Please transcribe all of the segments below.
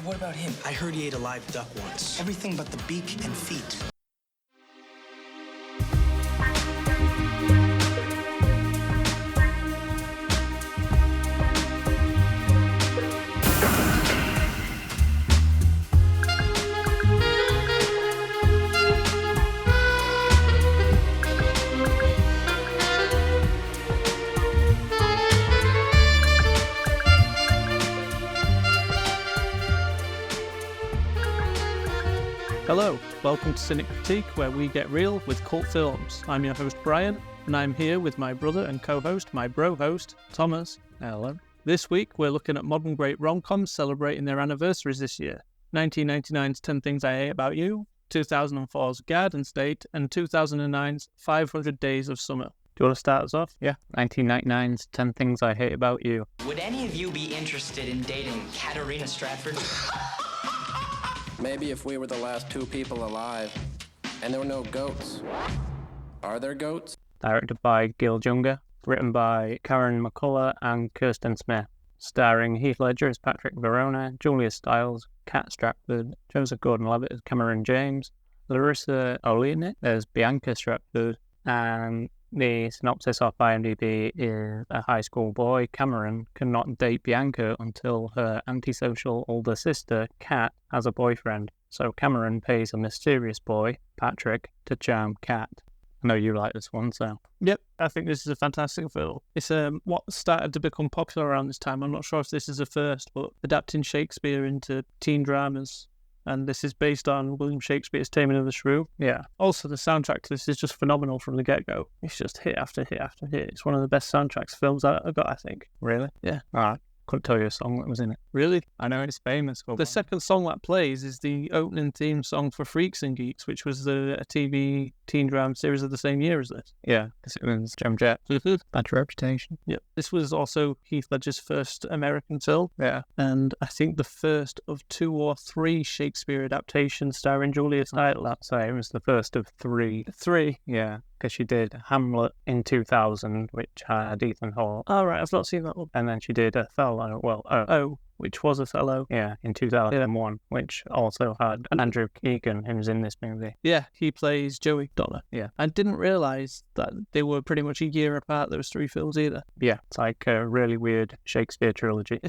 what about him? I heard he ate a live duck once. Everything but the beak and feet. Hello, welcome to Cynic Critique, where we get real with cult films. I'm your host Brian, and I'm here with my brother and co-host, my bro-host, Thomas. Hello. This week we're looking at modern great rom-coms celebrating their anniversaries this year. 1999's 10 Things I Hate About You, 2004's Garden State, and 2009's 500 Days of Summer. Do you want to start us off? Yeah, 1999's 10 Things I Hate About You. Would any of you be interested in dating Katarina Stratford? Maybe if we were the last two people alive, and there were no goats. Are there goats? Directed by Gil Junger, written by Karen McCullough and Kirsten Smith, starring Heath Ledger as Patrick Verona, Julia Stiles, Kat Stratford, Joseph Gordon-Levitt as Cameron James, Larissa Olenek as Bianca Stratford, and the synopsis off IMDb is a high school boy, Cameron, cannot date Bianca until her antisocial older sister, Kat, has a boyfriend. So Cameron pays a mysterious boy, Patrick, to charm Kat. I know you like this one, so... Yep, I think this is a fantastic film. It's what started to become popular around this time. I'm not sure if this is the first, but adapting Shakespeare into teen dramas. And this is based on William Shakespeare's Taming of the Shrew. Yeah. Also, the soundtrack to this is just phenomenal from the get-go. It's just hit after hit after hit. It's one of the best soundtracks films I've got, I think. Really? Yeah. Alright. Couldn't tell you a song that was in it. Really? I know it's famous. The second song that plays is the opening theme song for Freaks and Geeks, which was a TV teen drama series of the same year as this. Yeah, because it was Jam Jet. Bad reputation. Yep. This was also Heath Ledger's first American film. Yeah. And I think the first of 2 or 3 Shakespeare adaptations starring Julia Stiles. That's right, it was the first of 3. 3? Yeah, because she did Hamlet in 2000, which had Ethan Hawke. Oh, right, I've not seen that one. And then she did Othello, which was Othello. Yeah, in 2001, which also had Andrew Keegan, who was in this movie. Yeah, he plays Joey Donner. Yeah. I didn't realise that they were pretty much a year apart. There was 3 films either. Yeah, it's like a really weird Shakespeare trilogy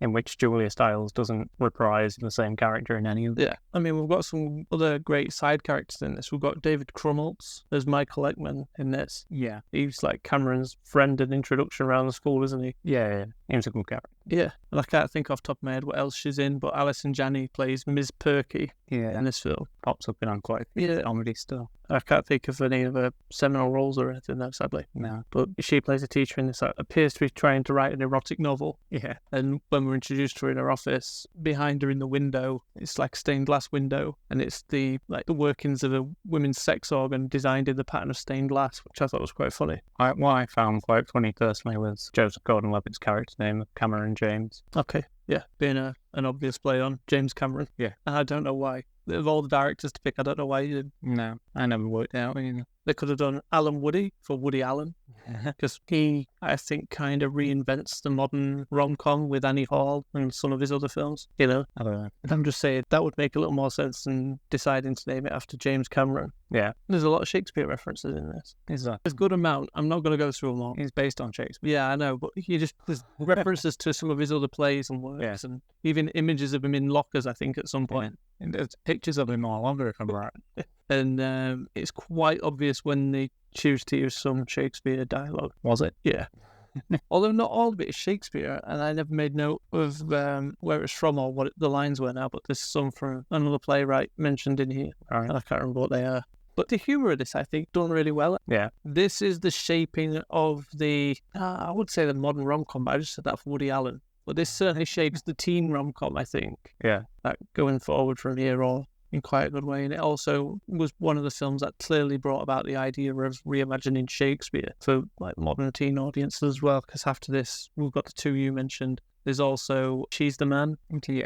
in which Julia Stiles doesn't reprise the same character in any of them. Yeah, I mean, we've got some other great side characters in this. We've got David Krumholtz as Michael Ekman in this. Yeah. He's like Cameron's friend and introduction around the school, isn't he? Yeah. He was a good character. Yeah, and I can't think off the top of my head what else she's in, but Alison Janney plays Ms. Perky in this film. Pops up in quite a few comedy stuff. I can't think of any of her seminal roles or anything, though, sadly. No. But she plays a teacher in this that appears to be trying to write an erotic novel. Yeah. And when we're introduced to her in her office, behind her in the window, it's like a stained glass window, and it's the workings of a women's sex organ designed in the pattern of stained glass, which I thought was quite funny. What I found quite funny personally was Joseph Gordon-Levitt's character name of Cameron James. Okay. Yeah, being an obvious play on James Cameron. Yeah. And I don't know why. Of all the directors to pick, I don't know why you did. No, I never worked out either. They could have done Alan Woody for Woody Allen, because he, I think, kind of reinvents the modern rom-com with Annie Hall and some of his other films, you know? I don't know. And I'm just saying that would make a little more sense than deciding to name it after James Cameron. Yeah. There's a lot of Shakespeare references in this. Is that? There's a good amount. I'm not going to go through them all. He's based on Shakespeare. Yeah, I know, but there's references to some of his other plays and works, and even images of him in lockers, I think, at some point. And there's pictures of him all over, if I'm right. And it's quite obvious when they choose to use some Shakespeare dialogue. Was it? Yeah. Although not all of it is Shakespeare, and I never made note of where it's from or what the lines were now, but there's some from another playwright mentioned in here. Right. And I can't remember what they are. But the humour of this, I think, done really well. Yeah. This is the shaping of the, I would say the modern rom-com, but I just said that for Woody Allen. But this certainly shapes the teen rom-com, I think. Yeah. That going forward from here on in quite a good way. And it also was one of the films that clearly brought about the idea of reimagining Shakespeare for like modern teen audiences as well. Because after this, we've got the 2 you mentioned. There's also She's the Man,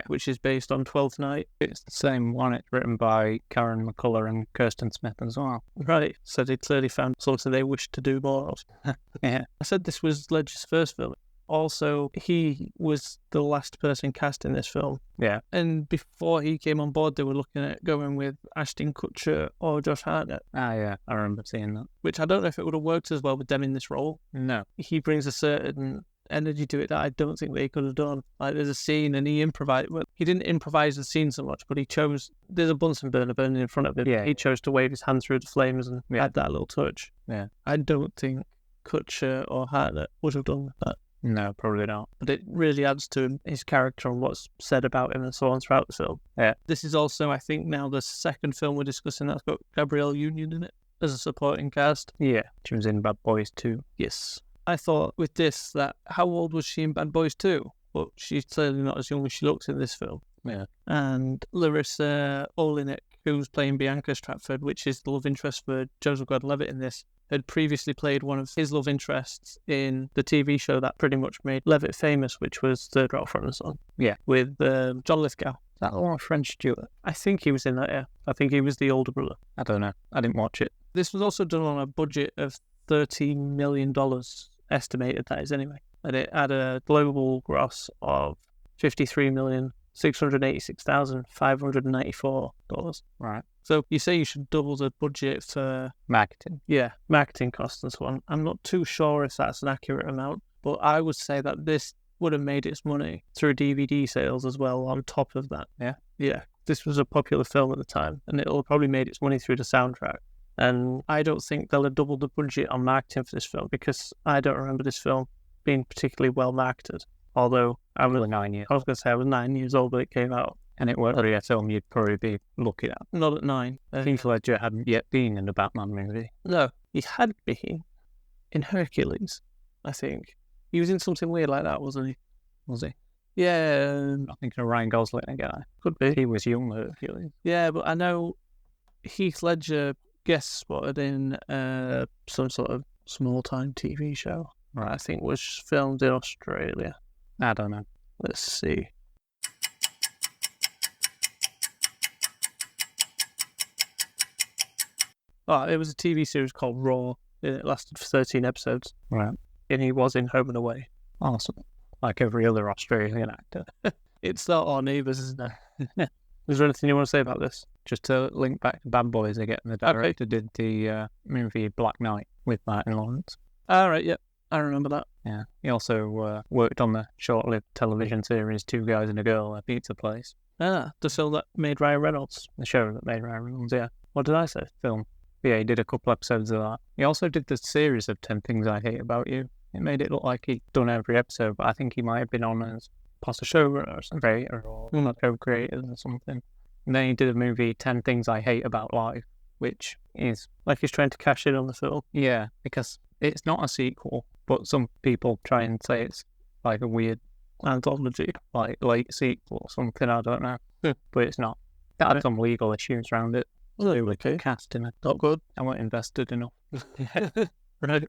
which is based on Twelfth Night. It's the same one. It's written by Karen McCullough and Kirsten Smith as well. Right. So they clearly found something they wished to do more of. Yeah. I said this was Ledger's first film. Also, he was the last person cast in this film. Yeah. And before he came on board, they were looking at going with Ashton Kutcher or Josh Hartnett, Ah, yeah, I remember seeing that. which I don't know if it would have worked as well with them in this role. No. He brings a certain energy to it that I don't think they could have done. Like, there's a scene and he improvised. Well, he didn't improvise the scene so much, but he chose. There's a Bunsen burner burning in front of him. Yeah. He chose to wave his hand through the flames and add that little touch. Yeah. I don't think Kutcher or Hartnett would have done that. No, probably not. But it really adds to his character and what's said about him and so on throughout the film. Yeah. This is also, I think, now the second film we're discussing that's got Gabrielle Union in it as a supporting cast. Yeah. She was in Bad Boys 2. Yes. I thought with this that how old was she in Bad Boys 2? Well, she's clearly not as young as she looks in this film. Yeah. And Larissa Olinek, who's playing Bianca Stratford, which is the love interest for Joseph Gordon-Levitt in this, had previously played one of his love interests in the TV show that pretty much made Levitt famous, which was Third Rock from the Sun. Yeah. With John Lithgow. Is that the one with French Stewart? I think he was in that, yeah. I think he was the older brother. I don't know. I didn't watch it. This was also done on a budget of $13 million, estimated that is anyway. And it had a global gross of $53,686,594. Right. So you say you should double the budget for Marketing. marketing costs and so on. I'm not too sure if that's an accurate amount, but I would say that this would have made its money through DVD sales as well on top of that. Yeah? Yeah. This was a popular film at the time, and it'll probably made its money through the soundtrack. And I don't think they'll have doubled the budget on marketing for this film because I don't remember this film being particularly well marketed. Although I was 9 years. I was going to say I was 9 years old when it came out. And it weren't really a film you'd probably be looking at. Not at 9. Heath Ledger hadn't yet been in a Batman movie. No, he had been in Hercules, I think. He was in something weird like that, wasn't he? Was he? Yeah, I'm thinking of Ryan Gosling again. could be. He was young Hercules. Yeah, but I know Heath Ledger guest spotted in some sort of small-time TV show. Right. I think was filmed in Australia. I don't know. Let's see. Oh, it was a TV series called Raw. It lasted for 13 episodes. Right. And he was in Home and Away. Awesome. Like every other Australian actor. It's not our neighbours, isn't it? Is there anything you want to say about this? Just to link back to Bad Boys again, the director did the movie Black Knight with Martin Lawrence. All right, yep. I remember that. Yeah. He also worked on the short-lived television series Two Guys and a Girl, A Pizza Place. Ah, the film that made Ryan Reynolds. The show that made Ryan Reynolds, yeah. What did I say? Film. But yeah, he did a couple episodes of that. He also did the series of 10 Things I Hate About You. It made it look like he'd done every episode, but I think he might have been on as possibly showrunner or something, creator or co-creator or something. And then he did a movie, 10 Things I Hate About Life, which is... Like he's trying to cash in on the film. Yeah, because it's not a sequel, but some people try and say it's like a weird Anthology. like late sequel or something, I don't know. But it's not. That had some legal issues around it. Okay. Casting it. Not good. I weren't invested enough. Right.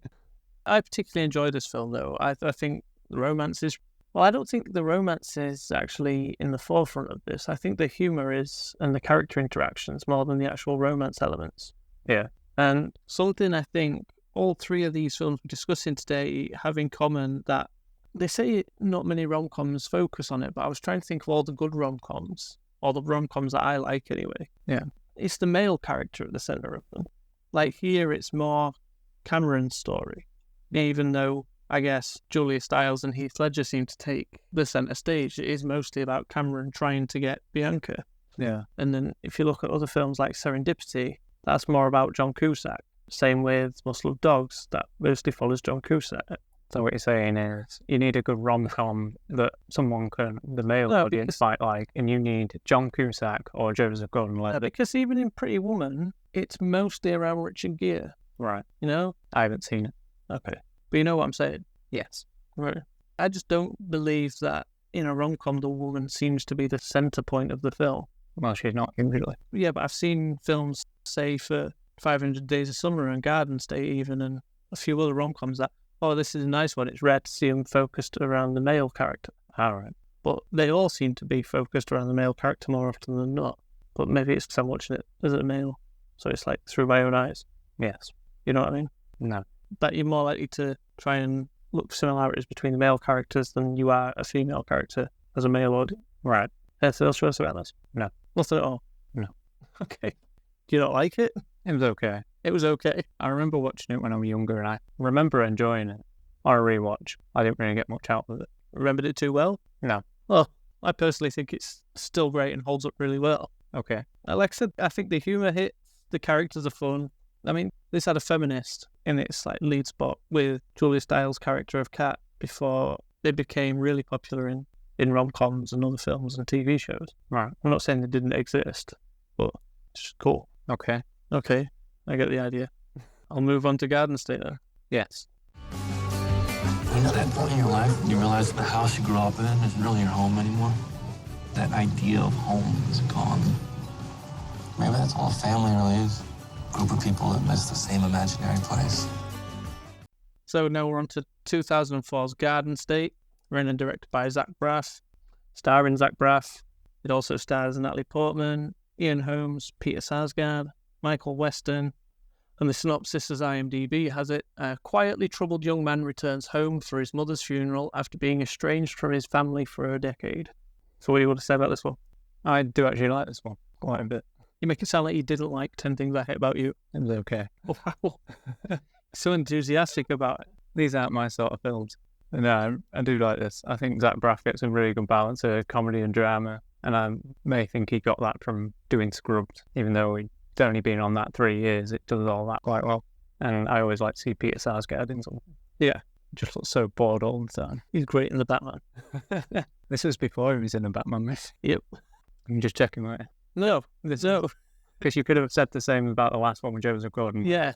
I particularly enjoyed this film, though. I think the romance is... Well, I don't think the romance is actually in the forefront of this. I think the humour is, and the character interactions, more than the actual romance elements. Yeah. And something I think all three of these films we're discussing today have in common that they say not many rom-coms focus on it, but I was trying to think of all the good rom-coms, or the rom-coms that I like anyway. Yeah. It's the male character at the centre of them. Like here, it's more Cameron's story, even though I guess Julia Stiles and Heath Ledger seem to take the centre stage. It is mostly about Cameron trying to get Bianca. Yeah. And then if you look at other films like Serendipity, that's more about John Cusack. Same with Muscle of Dogs, that mostly follows John Cusack. So what you're saying is you need a good rom-com that someone can, the male audience might like, and you need John Cusack or Joseph Gordon-Levitt. Because even in Pretty Woman, it's mostly around Richard Gere. Right. You know? I haven't seen it. Okay. But you know what I'm saying? Yes. Right. I just don't believe that in a rom-com the woman seems to be the centre point of the film. Well, she's not usually. Yeah, but I've seen films, say, for 500 Days of Summer and Garden State even, and a few other rom-coms that, oh, this is a nice one. It's rare to see them focused around the male character. All right. But they all seem to be focused around the male character more often than not. But maybe it's because I'm watching it as a male. So it's like through my own eyes. Yes. You know what I mean? No. That you're more likely to try and look for similarities between the male characters than you are a female character as a male audience. Right. Anything else you want to say about this? No. Nothing at all? No. Okay. Do you not like it? It was okay. It was okay. I remember watching it when I was younger, and I remember enjoying it. On a rewatch, I didn't really get much out of it. Remembered it too well? No. Well, I personally think it's still great and holds up really well. Okay. Like I said, I think the humour hits, the characters are fun. I mean, this had a feminist in its lead spot with Julia Stiles' character of Kat before they became really popular in rom-coms and other films and TV shows. Right. I'm not saying they didn't exist, but it's cool. Okay. Okay, I get the idea. I'll move on to Garden State then. Yes. You know that point in your life when you realize the house you grew up in isn't really your home anymore? That idea of home is gone. Maybe that's all a family really is. A group of people that miss the same imaginary place. So now we're on to 2004's Garden State, written and directed by Zach Braff, starring Zach Braff. It also stars Natalie Portman, Ian Holmes, Peter Sarsgaard, Michael Weston, and the synopsis as IMDb has it, a quietly troubled young man returns home for his mother's funeral after being estranged from his family for a decade. So what do you want to say about this one? I do actually like this one quite a bit. You make it sound like you didn't like 10 Things I Hate About You. It was okay. Wow. So enthusiastic about it. These aren't my sort of films. No, I do like this. I think Zach Braff gets a really good balance of comedy and drama, and I may think he got that from doing Scrubs, even though he's only been on that 3 years. It does all that quite well. And I always like to see Peter Sarsgaard in something. Yeah. He just looks so bored all the time. He's great in The Batman. This was before he was in a Batman movie. Yep. I'm just checking right. No, there's no. Because you could have said the same about the last one with Joseph Gordon. Yeah.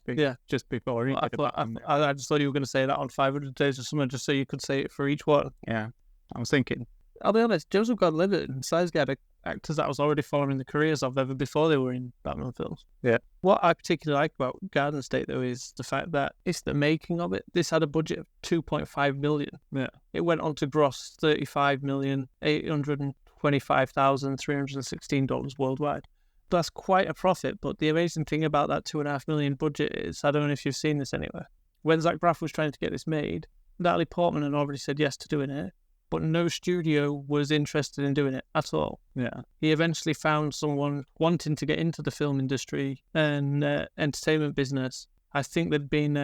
Just before he did a Batman movie. I just thought you were going to say that on 500 Days or something, just so you could say it for each one. Yeah. I was thinking. I'll be honest, Joseph Gordon-Levitt and Sarsgaard are actors that I was already following the careers of ever before they were in Batman films. Yeah. What I particularly like about Garden State, though, is the fact that it's the making of it. This had a budget of $2.5 million. Yeah. It went on to gross $35,825,316 worldwide. That's quite a profit, but the amazing thing about that $2.5 million budget is, I don't know if you've seen this anywhere, when Zach Braff was trying to get this made, Natalie Portman had already said yes to doing it, but no studio was interested in doing it at all. Yeah. He eventually found someone wanting to get into the film industry and entertainment business. I think they'd been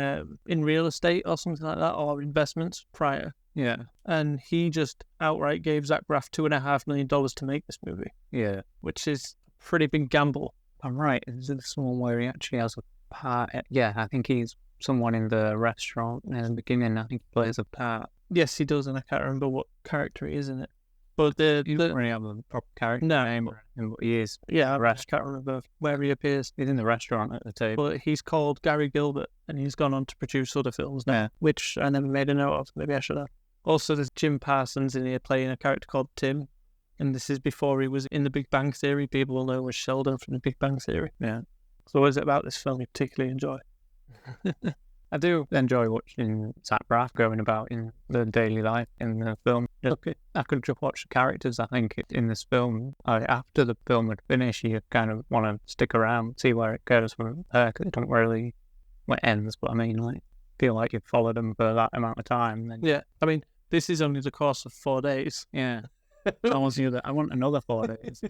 in real estate or something like that, or investments prior. Yeah. And he just outright gave Zach Braff $2.5 million to make this movie. Yeah. Which is a pretty big gamble. I'm right. Is this one where he actually has a part? Yeah, I think he's someone in the restaurant in the beginning. I think he plays a part. Yes, he does, and I can't remember what character he is in it. But you don't really have a proper character name or anything, but he is. Yeah, I can't remember where he appears. He's in the restaurant at the table. But he's called Gary Gilbert, and he's gone on to produce other films now, which I never made a note of. Maybe I should have. Also, there's Jim Parsons in here playing a character called Tim, and this is before he was in The Big Bang Theory. People will know him as Sheldon from The Big Bang Theory. Yeah. So what is it about this film you particularly enjoy? I do enjoy watching Zach Braff going about in the daily life in the film. Okay. I could just watch the characters, I think, in this film. After the film would finish, you kind of want to stick around, see where it goes from there, because it don't really, well, it ends, but I mean, like, feel like you've followed them for that amount of time. Then... Yeah, I mean, this is only the course of 4 days. Yeah. I want another 4 days.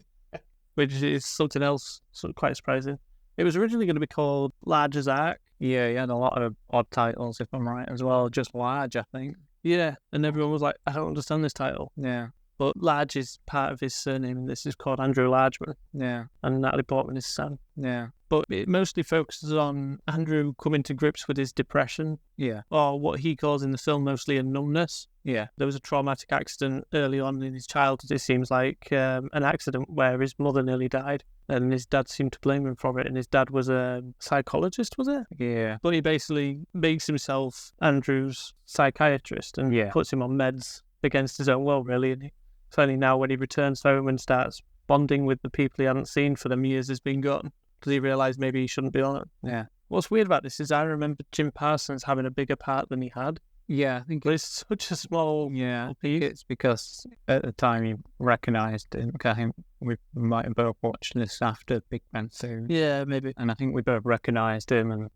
Which is something else quite surprising. It was originally going to be called Large as Arc. Yeah, he had a lot of odd titles, if I'm right, as well. Just Large, I think. Yeah, and everyone was like, I don't understand this title. Yeah. But Large is part of his surname, and this is called Andrew Largeman. Yeah. And Natalie Portman is son. Yeah. But it mostly focuses on Andrew coming to grips with his depression. Yeah. Or what he calls in the film mostly a numbness. Yeah. There was a traumatic accident early on in his childhood, it seems like, an accident where his mother nearly died. And his dad seemed to blame him for it. And his dad was a psychologist, was it? Yeah. But he basically makes himself Andrew's psychiatrist and puts him on meds against his own will, really. And finally now when he returns home and starts bonding with the people he hadn't seen for them years he's been gone, because he realised maybe he shouldn't be on it. Yeah. What's weird about this is I remember Jim Parsons having a bigger part than he had. Yeah, I think But it's such a small I think piece. it's because at the time you recognised him. I think we might have both watched this after Big Ben 2. Yeah, maybe. And I think we both recognised him, and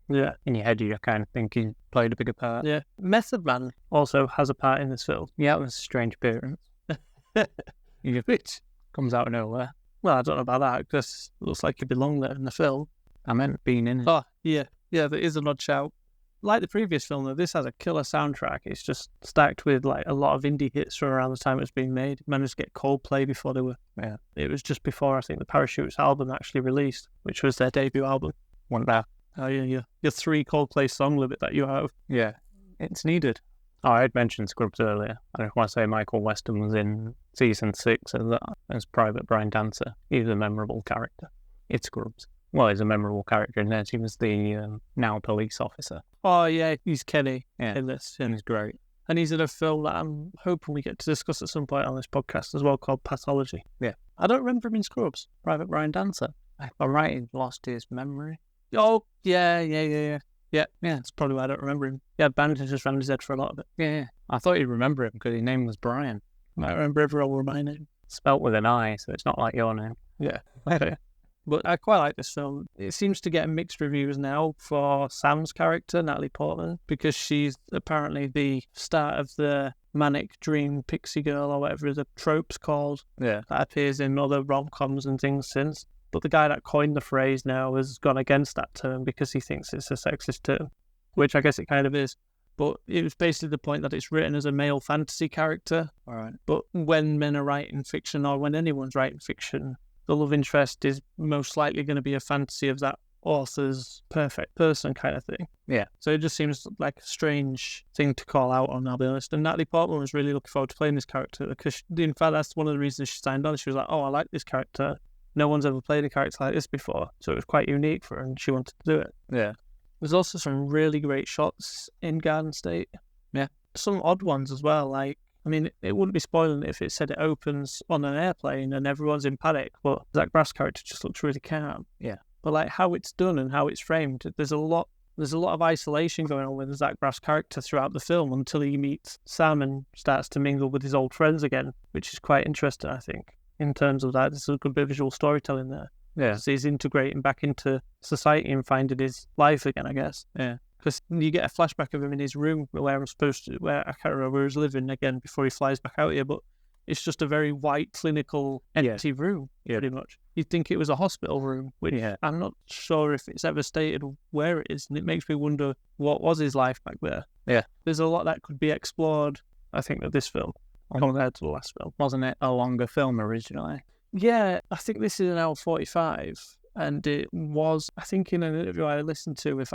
in your head you kind of think he played a bigger part. Yeah. Method Man also has a part in this film. Yeah, it was a strange appearance. Which Comes out of nowhere. Well, I don't know about that, because it looks like he belonged there in the film. I meant being in it. Oh, yeah. Yeah, there is an odd shout. Like the previous film, though, this has a killer soundtrack. It's just stacked with like a lot of indie hits from around the time it was being made. It managed to get Coldplay before they were... Yeah. It was just before, I think, the Parachutes album actually released, which was their debut album. Want that? Oh, yeah. Your 3 Coldplay song limit that you have. Yeah, it's needed. Oh, I had mentioned Scrubs earlier. I just want to say Michael Weston was in season 6 as Private Brian Dancer. He was a memorable character. It's Scrubs. Well, he's a memorable character in this. He was the now police officer. Oh, yeah, he's Kenny in this. And he's great. And he's in a film that I'm hoping we get to discuss at some point on this podcast as well, called Pathology. Yeah. I don't remember him in Scrubs. Private Brian Dancer. If I'm right, he lost his memory. Oh, yeah. Yeah, that's probably why I don't remember him. Yeah, bandages around his head for a lot of it. Yeah. I thought you'd remember him because his name was Brian. I remember everyone with my name. Spelt with an I, so it's not like your name. Yeah. But I quite like this film. It seems to get mixed reviews now for Sam's character, Natalie Portman, because she's apparently the start of the manic dream pixie girl or whatever the trope's called. Yeah. That appears in other rom-coms and things since. But the guy that coined the phrase now has gone against that term because he thinks it's a sexist term, which I guess it kind of is. But it was basically the point that it's written as a male fantasy character. All right. But when men are writing fiction, or when anyone's writing fiction, the love interest is most likely going to be a fantasy of that author's perfect person kind of thing. Yeah. So it just seems like a strange thing to call out on, I'll be honest. And Natalie Portman was really looking forward to playing this character because, in fact, that's one of the reasons she signed on. She was like, oh, I like this character. No one's ever played a character like this before. So it was quite unique for her and she wanted to do it. Yeah. There's also some really great shots in Garden State. Yeah. Some odd ones as well, like, I mean, it wouldn't be spoiling if it said it opens on an airplane and everyone's in panic, but Zach Braff's character just looks really calm. Yeah. But like how it's done and how it's framed, there's a lot of isolation going on with Zach Braff's character throughout the film until he meets Sam and starts to mingle with his old friends again, which is quite interesting, I think, in terms of that. There's a good bit of visual storytelling there. Yeah. So he's integrating back into society and finding his life again, I guess. Yeah. Because you get a flashback of him in his room where I can't remember where he's living again before he flies back out here, but it's just a very white, clinical, empty room, pretty much. You'd think it was a hospital room, which I'm not sure if it's ever stated where it is, and it makes me wonder what was his life back there. Yeah. There's a lot that could be explored, I think, with this film, compared to the last film. Wasn't it a longer film originally? Yeah, I think this is an hour 45. And it was, I think, in an interview I listened to. If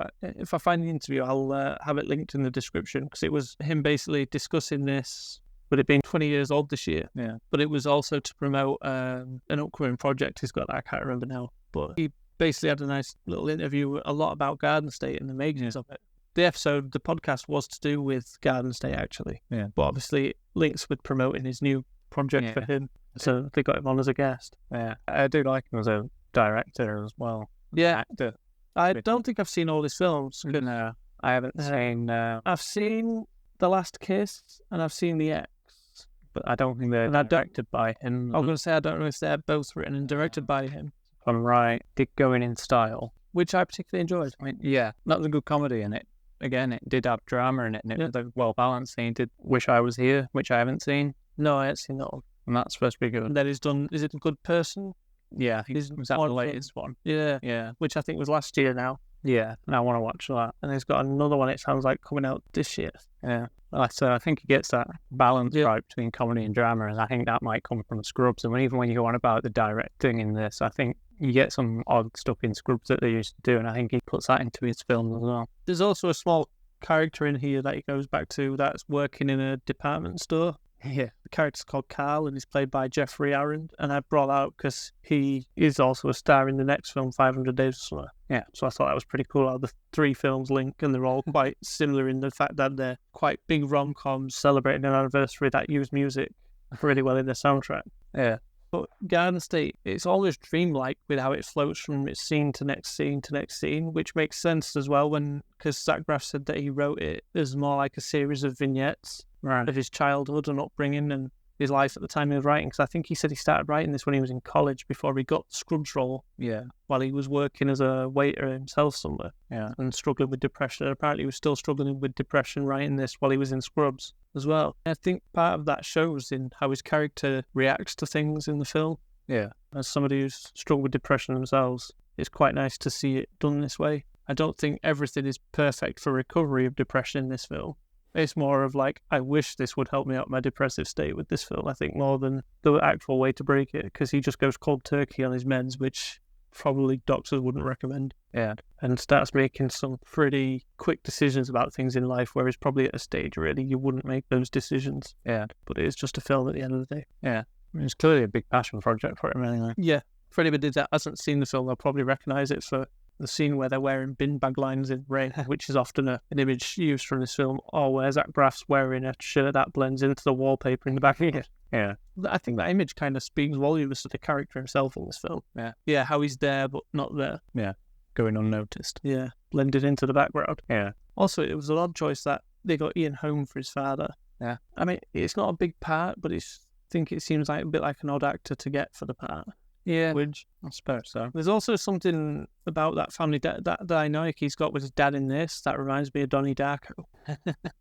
I find the interview, I'll have it linked in the description, because it was him basically discussing this. Would it been 20 years old this year? Yeah. But it was also to promote an upcoming project he's got that I can't remember now. But he basically had a nice little interview, a lot about Garden State and the makings of it. The podcast was to do with Garden State, actually. Yeah. But obviously it links with promoting his new project for him. So they got him on as a guest. Yeah. I do like him as a director as well. Yeah. Actor. I don't think I've seen all his films. No, I haven't seen... I've seen The Last Kiss and I've seen The X. But I don't think they're directed by him. I was going to say, I don't know if they're both written and directed by him. If I'm right, did Going in Style. Which I particularly enjoyed. I mean, yeah, that was a good comedy in it. Again, it did have drama in it, and it was well balanced. And he did Wish I Was Here, which I haven't seen. No, I haven't seen that one. And that's supposed to be good. And then he's done, is it A Good Person? Yeah, I think was that the latest one? Yeah. Which I think was last year now. Yeah, and I want to watch that. And he's got another one, it sounds like, coming out this year. Yeah. So I think he gets that balance right between comedy and drama, and I think that might come from Scrubs. And even when you go on about the directing in this, I think you get some odd stuff in Scrubs that they used to do, and I think he puts that into his films as well. There's also a small character in here that he goes back to that's working in a department store. Yeah. The character's called Carl and he's played by Jeffrey Aaron. And I brought that up because he is also a star in the next film, 500 Days of Summer. Yeah. So I thought that was pretty cool how the 3 films link, and they're all quite similar in the fact that they're quite big rom-coms celebrating an anniversary that use music really well in their soundtrack. Yeah. But Garden State, it's almost dreamlike with how it floats from its scene to next scene to next scene, which makes sense as well because Zach Braff said that he wrote it as more like a series of vignettes of his childhood and upbringing and his life at the time of writing. Because I think he said he started writing this when he was in college before he got the Scrubs role. Yeah. While he was working as a waiter himself somewhere. Yeah. And struggling with depression. Apparently he was still struggling with depression writing this while he was in Scrubs as well. I think part of that shows in how his character reacts to things in the film. Yeah. As somebody who's struggled with depression themselves, it's quite nice to see it done this way. I don't think everything is perfect for recovery of depression in this film. It's more of like, I wish this would help me out my depressive state with this film, I think, more than the actual way to break it, because he just goes cold turkey on his meds, which probably doctors wouldn't recommend. Yeah. And starts making some pretty quick decisions about things in life, whereas probably at a stage, really, you wouldn't make those decisions. Yeah. But it is just a film at the end of the day. Yeah. I mean, it's clearly a big passion project for him anyway. Yeah. For anybody that hasn't seen the film, they'll probably recognise it for the scene where they're wearing bin bag lines in rain, which is often an image used from this film, or where Zach Braff's wearing a shirt that blends into the wallpaper in the back of it. Yeah. I think that image kind of speaks volumes to the character himself in this film. Yeah. Yeah, how he's there but not there. Yeah. Going unnoticed. Yeah. Blended into the background. Yeah. Also, it was an odd choice that they got Ian Holm for his father. Yeah. I mean, it's not a big part, but I think it seems like a bit like an odd actor to get for the part. Yeah. Which, I suppose so. there's also something about that family, that dynamic he's got with his dad in this that reminds me of Donnie Darko.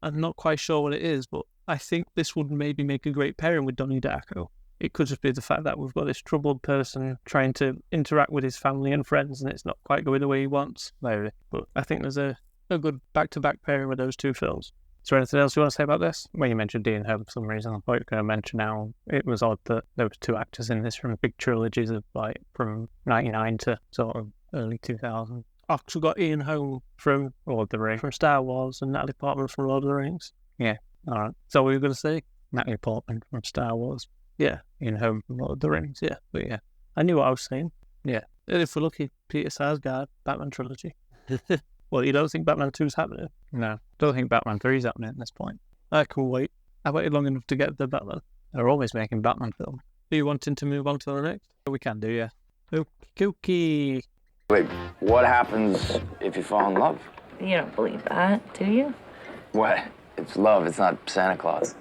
I'm not quite sure what it is, but I think this would maybe make a great pairing with Donnie Darko. It could just be the fact that we've got this troubled person trying to interact with his family and friends, and it's not quite going the way he wants. Maybe. But I think there's a good back-to-back pairing with those two films. Is there anything else you want to say about this? When you mentioned Ian Holm for some reason, I thought you were going to mention how it was odd that there was two actors in this from big trilogies of like from 99 to sort of early 2000. I've also got Ian Holm from Lord of the Rings. from Star Wars and Natalie Portman from Lord of the Rings. Yeah. All right. Is that what you were going to say? Natalie Portman from Star Wars. Yeah. Ian Holm from Lord of the Rings. Yeah. But yeah. I knew what I was saying. Yeah. And if we're lucky, Peter Sarsgaard, Batman trilogy. Well, you don't think Batman 2's happening? No. Don't think Batman 3's happening at this point. I can wait. I waited long enough to get the Batman. They're always making Batman films. Are you wanting to move on to the next? We can do, yeah. Kooky. Wait, what happens if you fall in love? You don't believe that, do you? What? It's love, it's not Santa Claus.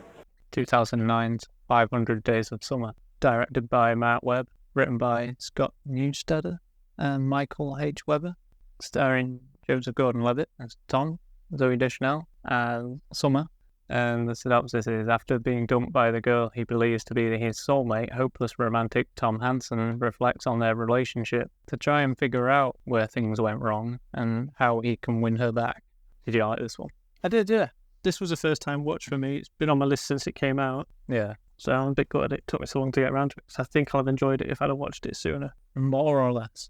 2009's 500 Days of Summer. Directed by Matt Webb. Written by Scott Neustadter and Michael H. Weber. Starring Joseph Gordon-Levitt as Tom, Zooey Deschanel as Summer. And the synopsis is, after being dumped by the girl he believes to be his soulmate, hopeless romantic Tom Hansen reflects on their relationship to try and figure out where things went wrong and how he can win her back. Did you like this one? I did, yeah. This was a first-time watch for me. It's been on my list since it came out. Yeah. So I'm a bit gutted it took me so long to get around to it. So I think I'd have enjoyed it if I'd have watched it sooner. More or less.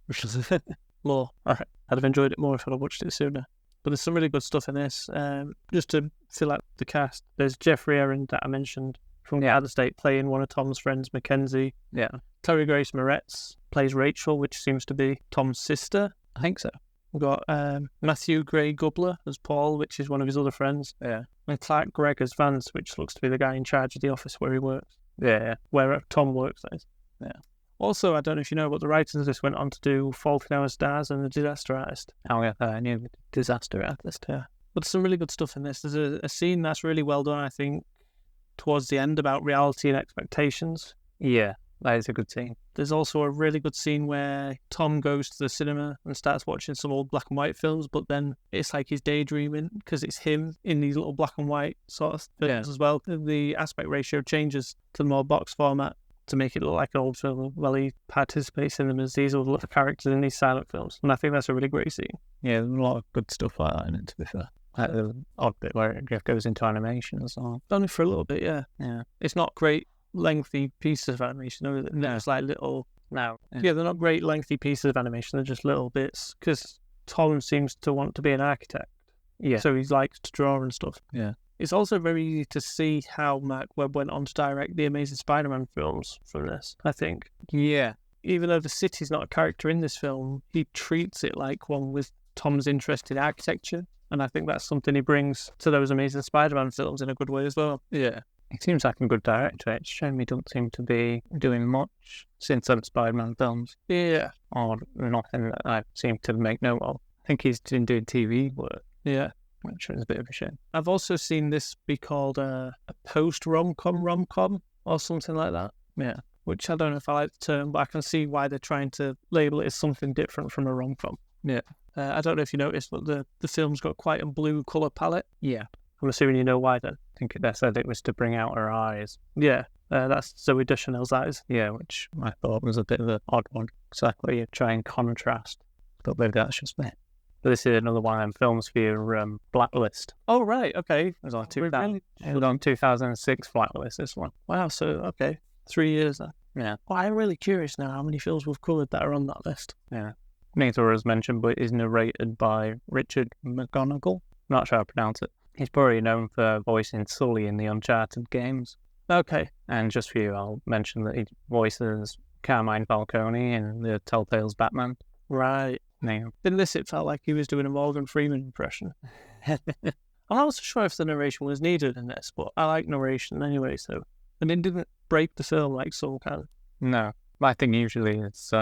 More. All right. I'd have enjoyed it more if I'd have watched it sooner. But there's some really good stuff in this. Just to fill out the cast, there's Jeffrey Aaron that I mentioned from the Other State playing one of Tom's friends, Mackenzie. Yeah. Chloe Grace Moretz plays Rachel, which seems to be Tom's sister. I think so. We've got Matthew Gray Gubler as Paul, which is one of his other friends. Yeah. And Clark Gregg as Vance, which looks to be the guy in charge of the office where he works. Yeah. Where Tom works, that is. Yeah. Also, I don't know if you know, but the writers of this went on to do Fault in Our Stars and The Disaster Artist. Oh, yeah, I knew Disaster Artist. Yeah. But there's some really good stuff in this. There's a scene that's really well done, I think, towards the end about reality and expectations. Yeah, that is a good scene. There's also a really good scene where Tom goes to the cinema and starts watching some old black and white films, but then it's like he's daydreaming because it's him in these little black and white sort of films as well. The aspect ratio changes to the more box format to make it look like an old film while he participates in them as these other little characters in these silent films. And I think that's a really great scene. Yeah, there's a lot of good stuff like that in it, to be fair. Like the odd bit where it goes into animation and so on. Only for a little bit, yeah. Yeah. It's not great lengthy pieces of animation. No, it's like little... No. Yeah, they're not great lengthy pieces of animation. They're just little bits. Because Tom seems to want to be an architect. Yeah. So he likes to draw and stuff. Yeah. It's also very easy to see how Mark Webb went on to direct the Amazing Spider-Man films from this, I think. Yeah. Even though the city's not a character in this film, he treats it like one with Tom's interest in architecture. And I think that's something he brings to those Amazing Spider-Man films in a good way as well. Yeah. He seems like a good director. It's a shame he doesn't seem to be doing much since them Spider-Man films. Yeah. Or nothing that I seem to make note of. I think he's been doing TV work. Yeah. Which is a bit of a shame. I've also seen this be called a post-rom-com or something like that. Yeah. Which I don't know if I like the term, but I can see why they're trying to label it as something different from a rom-com. Yeah. I don't know if you noticed, but the film's got quite a blue colour palette. Yeah. I'm assuming you know why then. I think they said it was to bring out her eyes. Yeah. That's Zoe Deschanel's eyes. Yeah, which I thought was a bit of an odd one. Exactly, you try and contrast. But maybe that's just me. But this is another one of them films for your Blacklist. Oh, right, okay. It was on 2006 Blacklist, this one. Wow, so, okay. 3 years then. Yeah. Well, I'm really curious now how many films we've covered that are on that list. Yeah. Neither was mentioned, but is narrated by Richard McGonigal. Not sure how to pronounce it. He's probably known for voicing Sully in the Uncharted games. Okay. And just for you, I'll mention that he voices Carmine Falcone in the Telltale's Batman. Right. Yeah. In this, it felt like he was doing a Morgan Freeman impression. I'm not so sure if the narration was needed in this, but I like narration anyway, so... And it didn't break the film like some can. No. I think usually it's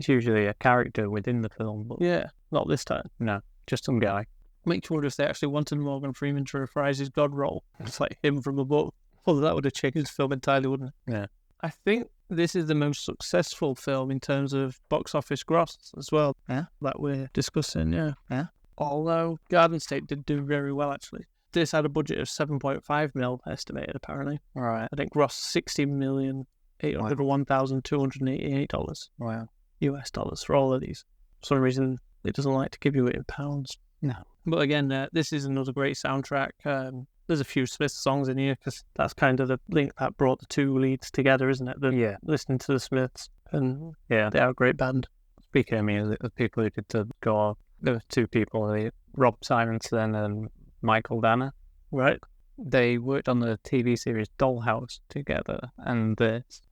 usually a character within the film, but... Yeah, not this time. No, just some guy. Makes you wonder if they actually wanted Morgan Freeman to reprise his God role. It's like him from a book. Well, that would have changed the film entirely, wouldn't it? Yeah. I think this is the most successful film in terms of box office gross as well. Yeah. That we're discussing, yeah. Yeah. Although Garden State did do very well, actually. This had a budget of 7.5 mil estimated, apparently. All right. I think grossed $60,801,288. Wow. US dollars for all of these. For some reason, it doesn't like to give you it in pounds. No. But again, this is another great soundtrack. There's a few Smiths songs in here because that's kind of the link that brought the two leads together, isn't it? Yeah. Listening to the Smiths, and yeah, they are a great band. Speaking of music, the people who did the score, there were two people, Rob Simonson and Michael Danner. Right. They worked on the TV series Dollhouse together, and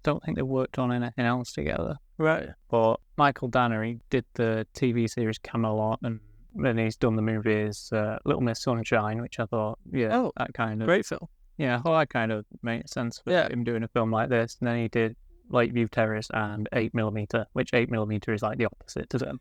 don't think they worked on anything else together. Right. But Michael Danner, he did the TV series Camelot, and then he's done the movies Little Miss Sunshine, which I thought, that kind of... Great film. Yeah, I thought that kind of made sense for him doing a film like this. And then he did Lakeview Terrace and 8mm, which 8mm is like the opposite to them.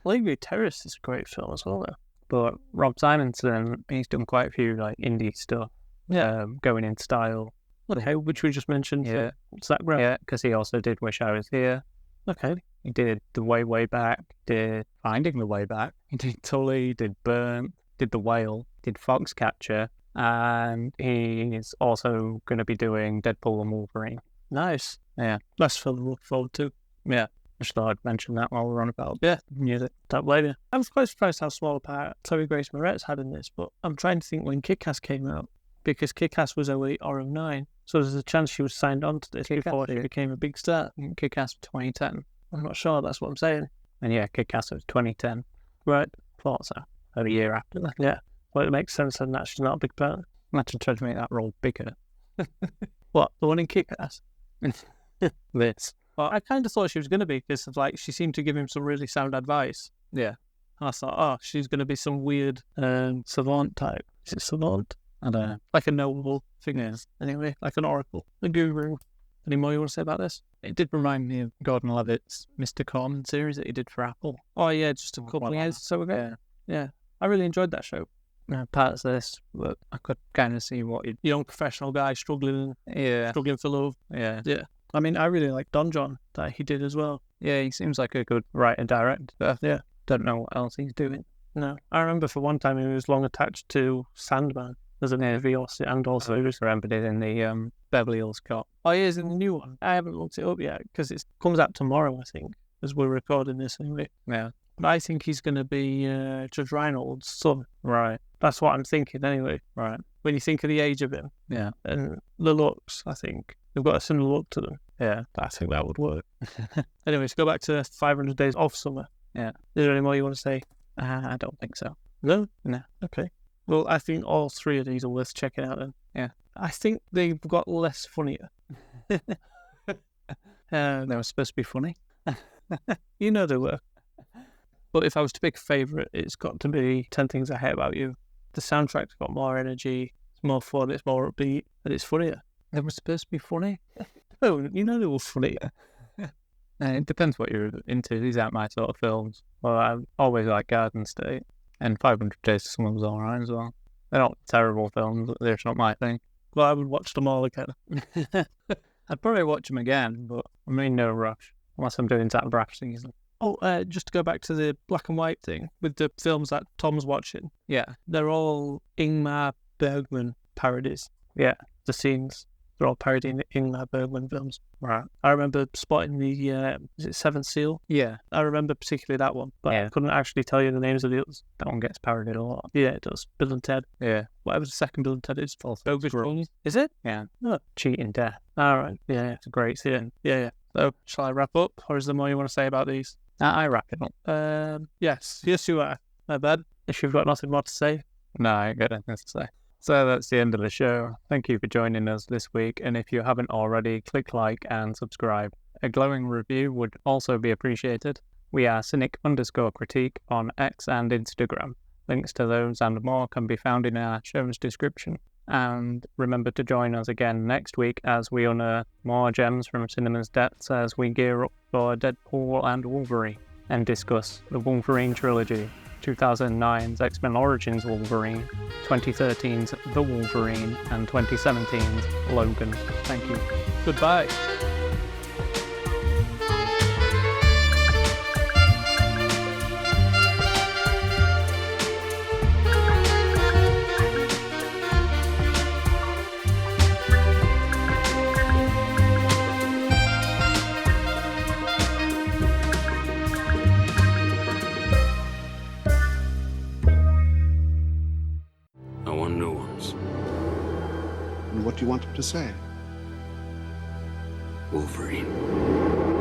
Lakeview Terrace is a great film as well, though. But Rob Simonson, he's done quite a few like indie stuff. Yeah. Going in style. Okay, which we just mentioned. Yeah. Zach Braff. Yeah, because he also did Wish I Was Here. Okay. He did The Way, Way Back, did Finding the Way Back, he did Tully, did Burnt, did The Whale, did Foxcatcher, and he's also going to be doing Deadpool and Wolverine. Nice. Yeah. That's film to look forward to. Yeah. Just thought I'd mention that while we're on about music. Don't blame you. I'm quite surprised how small a part Chloe Grace Moretz had in this, but I'm trying to think when Kick-Ass came out, because Kick-Ass was 08 or 09, so there's a chance she was signed on to this before she became a big star. Kick-Ass 2010. I'm not sure, that's what I'm saying. And yeah, Kick-Ass was 2010. Right. Thought so. About a year after that. Yeah. Well, it makes sense then that she's not a big part. Imagine trying to make that role bigger. What, the one in Kick-Ass? This. Well, I kind of thought she was going to be, because of, like, she seemed to give him some really sound advice. Yeah. And I thought, she's going to be some weird savant type. Is it savant? I don't know. Like a noble figure. Anyway, like an oracle, a guru. Any more you want to say about this? It did remind me of Gordon Levitt's Mr. Corman series that he did for Apple. Oh, yeah, just a couple of years or so ago. Yeah. I really enjoyed that show. Parts of this, but I could kind of see what he'd... Young professional guy struggling for love. Yeah. I mean, I really like Don John that he did as well. Yeah, he seems like a good writer-director. Yeah. Don't know what else he's doing. No. I remember for one time he was long attached to Sandman as an AV, and also I just remembered it in the Beverly Hills Cop. Oh, he is in the new one. I haven't looked it up yet because it comes out tomorrow, I think, as we're recording this anyway. Yeah. But I think he's going to be Judge Reinhold's son. Right. That's what I'm thinking anyway. Right. When you think of the age of him. Yeah. And the looks, I think. They've got a similar look to them. Yeah. I think that would work. Anyway, let's go back to 500 Days of Summer. Yeah. Is there any more you want to say? I don't think so. No? No. Okay. Well, I think all three of these are worth checking out then. Yeah. I think they've got less funnier. They were supposed to be funny. You know they were. But if I was to pick a favourite, it's got to be 10 Things I Hate About You. The soundtrack's got more energy. It's more fun, it's more upbeat, and it's funnier. They were supposed to be funny. Oh, you know they were funny. It depends what you're into. These aren't my sort of films. Well, I always like Garden State, and 500 Days to Summer was alright as well. They're not terrible films, but they're just not my thing. Well, I would watch them all again. I'd probably watch them again, but I'm in no rush, unless I'm doing Zach Braff season. Oh, just to go back to the black and white thing, with the films that Tom's watching. Yeah. They're all Ingmar Bergman parodies. Yeah. The scenes, they're all parodying Ingmar Bergman films. Right. I remember spotting the, is it Seventh Seal? Yeah. I remember particularly that one, but I couldn't actually tell you the names of the others. That one gets parodied a lot. Yeah, it does. Bill and Ted. Yeah. Whatever the second Bill and Ted is. Bogus Rules. Is it? Yeah. Oh. Cheating Death. All right. Yeah, It's a great scene. yeah. So, shall I wrap up, or is there more you want to say about these? I wrap it up. Yes, you are. My bad. If you've got nothing more to say. No, I ain't got anything to say. So that's the end of the show. Thank you for joining us this week, and if you haven't already, click like and subscribe. A glowing review would also be appreciated. We are cynic_critique on X and Instagram. Links to those and more can be found in our show's description. And remember to join us again next week as we unearth more gems from cinema's depths as we gear up for Deadpool and Wolverine and discuss the Wolverine trilogy, 2009's X-Men Origins Wolverine, 2013's The Wolverine, and 2017's Logan. Thank you. Goodbye. I want new ones. And what do you want him to say? Wolverine.